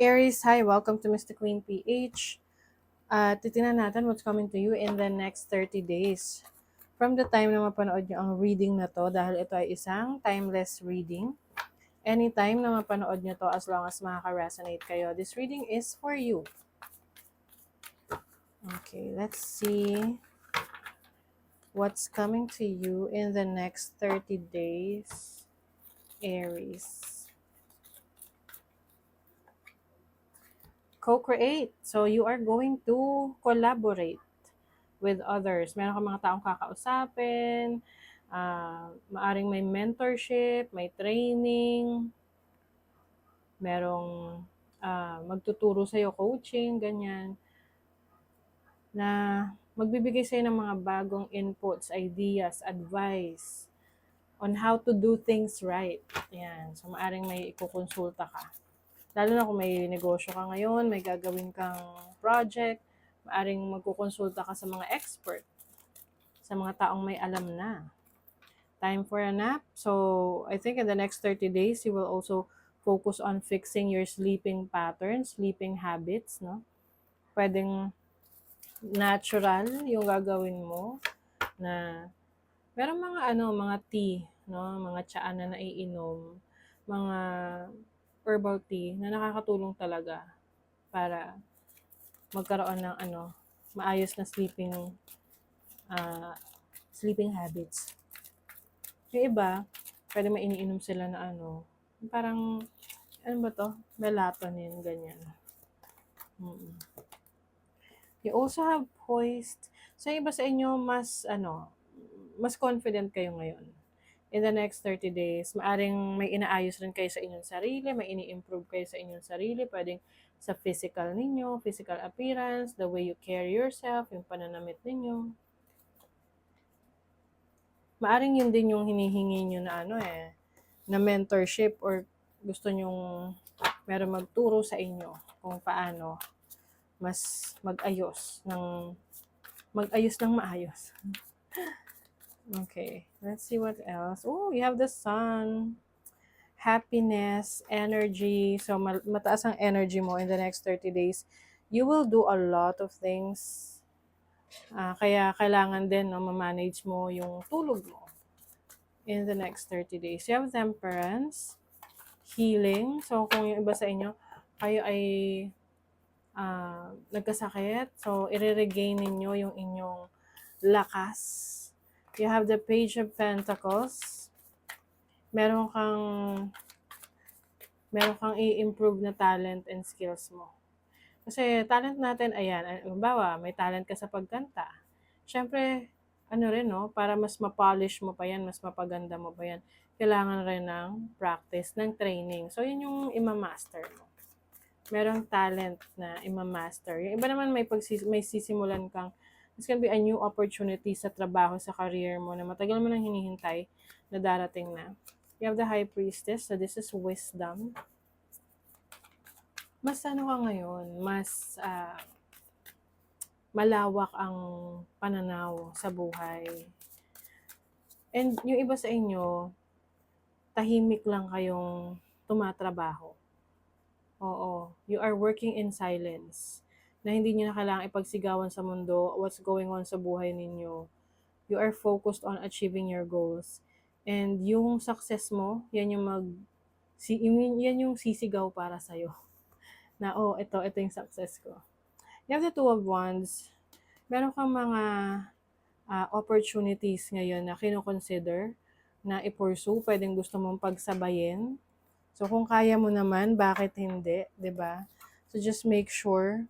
Aries, hi, welcome to Mr. Queen PH. Titingnan natin what's coming to you in the next 30 days. From the time na mapanood nyo ang reading na to, dahil ito ay isang timeless reading, anytime na mapanood nyo to as long as makaka-resonate kayo, this reading is for you. Okay, let's see what's coming to you in the next 30 days, Aries. Co-create. So, you are going to collaborate with others. Meron ka mga taong kakausapin, maaring may mentorship, may training, merong magtuturo sa'yo, coaching, ganyan, na magbibigay sa'yo ng mga bagong inputs, ideas, advice on how to do things right. Yan. So, maaring may ikukonsulta ka. Lalo na kung may negosyo ka ngayon, may gagawin kang project, maaring magkukonsulta ka sa mga expert, sa mga taong may alam na. Time for a nap. So, I think in the next 30 days, you will also focus on fixing your sleeping patterns, sleeping habits, no? Pwedeng natural yung gagawin mo na merong mga tea, no? Mga tsaa na naiinom, mga herbal tea na nakakatulong talaga para magkaroon ng maayos na sleeping habits. Yung iba, pwede iniinom sila na parang, ano ba to? Melatonin, ganyan. You also have poised. So, iba sa inyo, mas confident kayo ngayon. In the next 30 days, maaring may inaayos rin kayo sa inyong sarili, may ini-improve kayo sa inyong sarili, pwedeng sa physical ninyo, physical appearance, the way you carry yourself, yung pananamit ninyo. Maaring yun din yung hinihingi nyo na mentorship or gusto nyong meron magturo sa inyo kung paano mas mag-ayos ng maayos. Okay, let's see what else. Oh, you have the sun. Happiness, energy. So, mataas ang energy mo in the next 30 days. You will do a lot of things. Kaya kailangan din ma-manage mo yung tulog mo in the next 30 days. You have temperance, healing. So, kung yung iba sa inyo, kayo ay nagkasakit, so i-regain ninyo yung inyong lakas. You have the Page of Pentacles. Meron kang i-improve na talent and skills mo. Kasi talent natin, ayan, halimbawa, may talent ka sa pagkanta. Siyempre, para mas ma-polish mo pa yan, mas mapaganda mo pa yan, kailangan rin ng practice, ng training. So, yun yung ima-master mo. Merong talent na ima-master. Yung iba naman may sisimulan kang, it's gonna be a new opportunity sa trabaho, sa career mo, na matagal mo nang hinihintay na darating na. You have the High Priestess, so this is wisdom. Mas ka ngayon, mas malawak ang pananaw sa buhay. And yung iba sa inyo, tahimik lang kayong tumatrabaho. Oo, you are working in silence. Na hindi niyo na kailangang ipagsigawan sa mundo what's going on sa buhay ninyo. You are focused on achieving your goals. And yung success mo, yan yung sisigaw para sa'yo. Na, ito yung success ko. You have the Two of Wands. Meron kang mga opportunities ngayon na kinoconsider na i-pursue. Pwedeng gusto mong pagsabayin. So, kung kaya mo naman, bakit hindi? 'Di ba? So, just make sure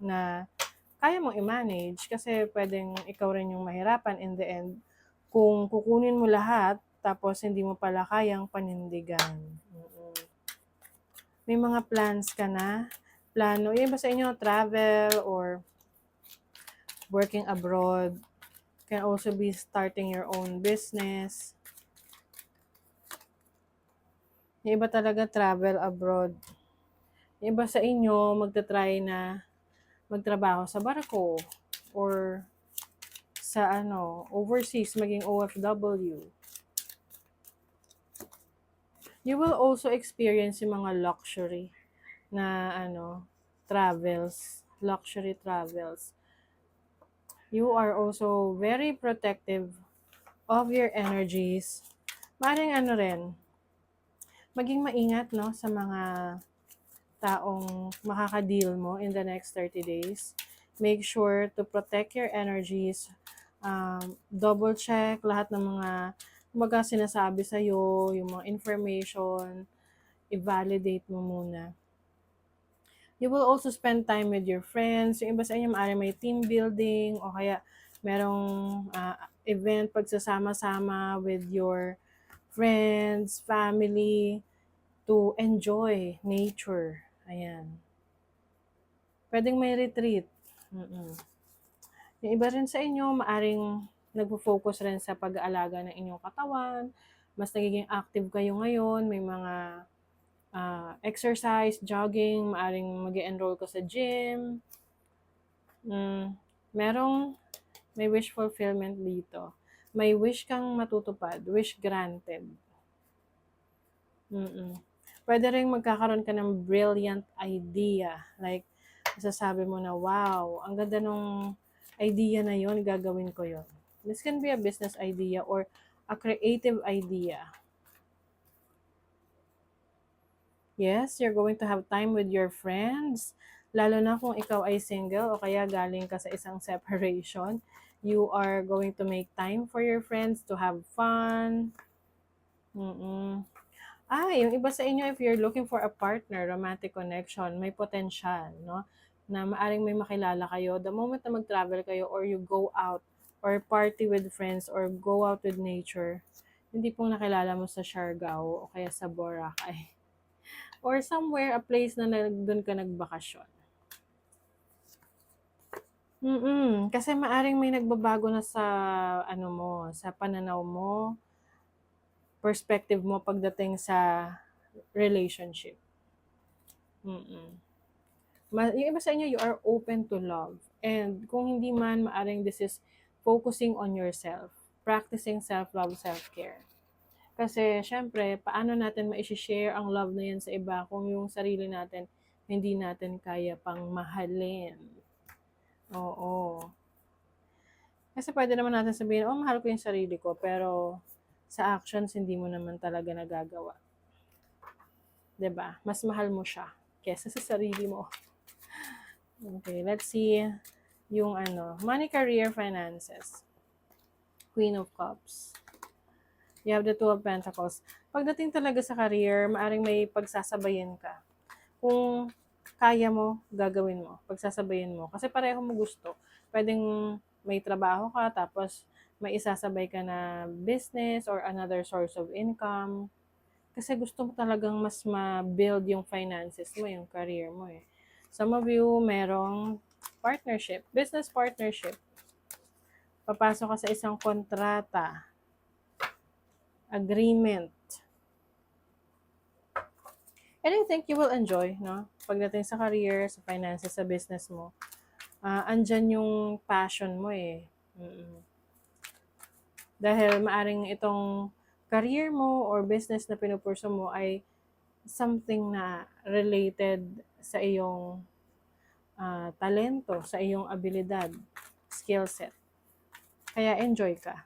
na kaya mong i-manage kasi pwedeng ikaw rin yung mahirapan in the end kung kukunin mo lahat tapos hindi mo pala kayang panindigan. May mga plans ka na, plano. Yung iba sa inyo, travel or working abroad. Can also be starting your own business. Yung iba talaga travel abroad. Yung iba sa inyo, magta-try na magtrabaho sa barko or sa overseas, maging OFW. You will also experience yung mga luxury. na travels, luxury travels. You are also very protective of your energies. Maring rin, maging maingat no sa mga taong makaka-deal mo in the next 30 days. Make sure to protect your energies. Double check lahat ng mga sinasabi sa'yo, yung mga information, i-validate mo muna. You will also spend time with your friends. Yung iba sa inyo, maaari may team building o kaya merong event, pagsasama-sama with your friends, family, to enjoy nature. Ayan. Pwedeng may retreat. Mm-mm. Yung iba rin sa inyo, maaring nagpo-focus rin sa pag-aalaga ng inyong katawan. Mas nagiging active kayo ngayon. May mga exercise, jogging, maaring mag-enroll ka sa gym. May wish fulfillment dito. May wish kang matutupad. Wish granted. Pwede rin magkakaroon ka ng brilliant idea. Like, masasabi mo na, wow, ang ganda nung idea na yon, gagawin ko yon. This can be a business idea or a creative idea. Yes, you're going to have time with your friends. Lalo na kung ikaw ay single o kaya galing ka sa isang separation. You are going to make time for your friends to have fun. Yung iba sa inyo, if you're looking for a partner, romantic connection, may potential, no? Na maaring may makilala kayo. The moment na mag-travel kayo or you go out or party with friends or go out with nature, hindi pong nakilala mo sa Siargao o kaya sa Boracay. Or somewhere, a place na doon ka nagbakasyon. Kasi maaring may nagbabago na sa sa pananaw mo, perspective mo pagdating sa relationship. Yung iba sa inyo, you are open to love. And kung hindi man, maaring this is focusing on yourself, practicing self-love, self-care. Kasi, syempre, paano natin ma-share ang love na yan sa iba kung yung sarili natin, hindi natin kaya pang mahalin. Oo. Kasi pwede naman natin sabihin, mahal ko yung sarili ko, pero sa actions, hindi mo naman talaga nagagawa. 'Di ba? Mas mahal mo siya kesa sa sarili mo. Okay, let's see yung money, career, finances. Queen of Cups. You have the Two of Pentacles. Pagdating talaga sa career, maaring may pagsasabayin ka. Kung kaya mo, gagawin mo. Pagsasabayin mo. Kasi pareho mo gusto. Pwedeng may trabaho ka, tapos may isasabay ka na business or another source of income. Kasi gusto mo talagang mas ma-build yung finances mo, yung career mo eh. Some of you, merong partnership, business partnership. Papasok ka sa isang kontrata, agreement. And I think you will enjoy, no? Pagdating sa career, sa finances, sa business mo, andyan yung passion mo eh. Dahil maaring itong career mo or business na pinupurso mo ay something na related sa iyong talento, sa iyong abilidad, skill set. Kaya enjoy ka.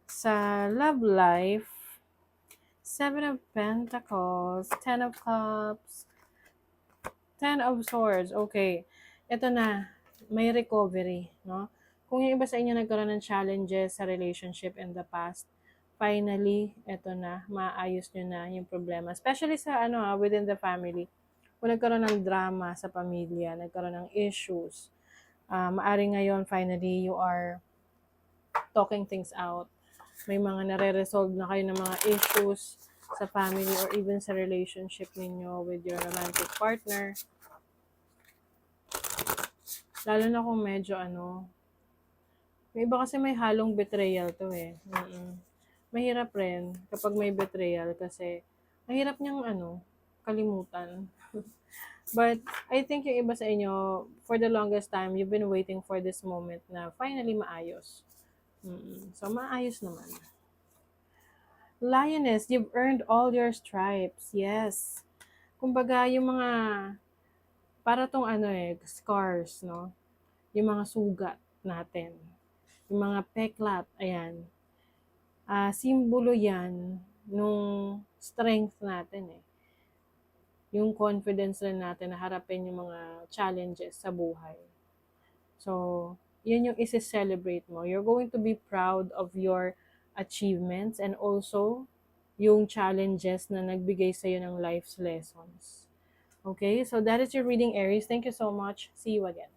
Sa love life, 7 of Pentacles, 10 of Cups, 10 of Swords. Okay, ito na, may recovery, no? Kung yung iba sa inyo nagkaroon ng challenges sa relationship in the past, finally, ito na, maayos nyo na yung problema. Especially sa within the family. Kung nagkaroon ng drama sa pamilya, nagkaroon ng issues, maaring ngayon, finally, you are talking things out. May mga nare-resolve na kayo ng mga issues sa family or even sa relationship ninyo with your romantic partner. Lalo na kung medyo may iba kasi may halong betrayal to eh. Mahirap rin kapag may betrayal kasi mahirap niyang kalimutan. But I think yung iba sa inyo, for the longest time, you've been waiting for this moment na finally maayos. So maayos naman. Lioness, you've earned all your stripes. Yes. Kumbaga, yung mga, para tong ano scars, no? Yung mga sugat natin. Yung mga peklat, ayan. Simbolo yan nung strength natin yung confidence rin natin na harapin yung mga challenges sa buhay. So, yun yung isi-celebrate mo. You're going to be proud of your achievements and also yung challenges na nagbigay sa'yo ng life's lessons. Okay? So, that is your reading, Aries. Thank you so much. See you again.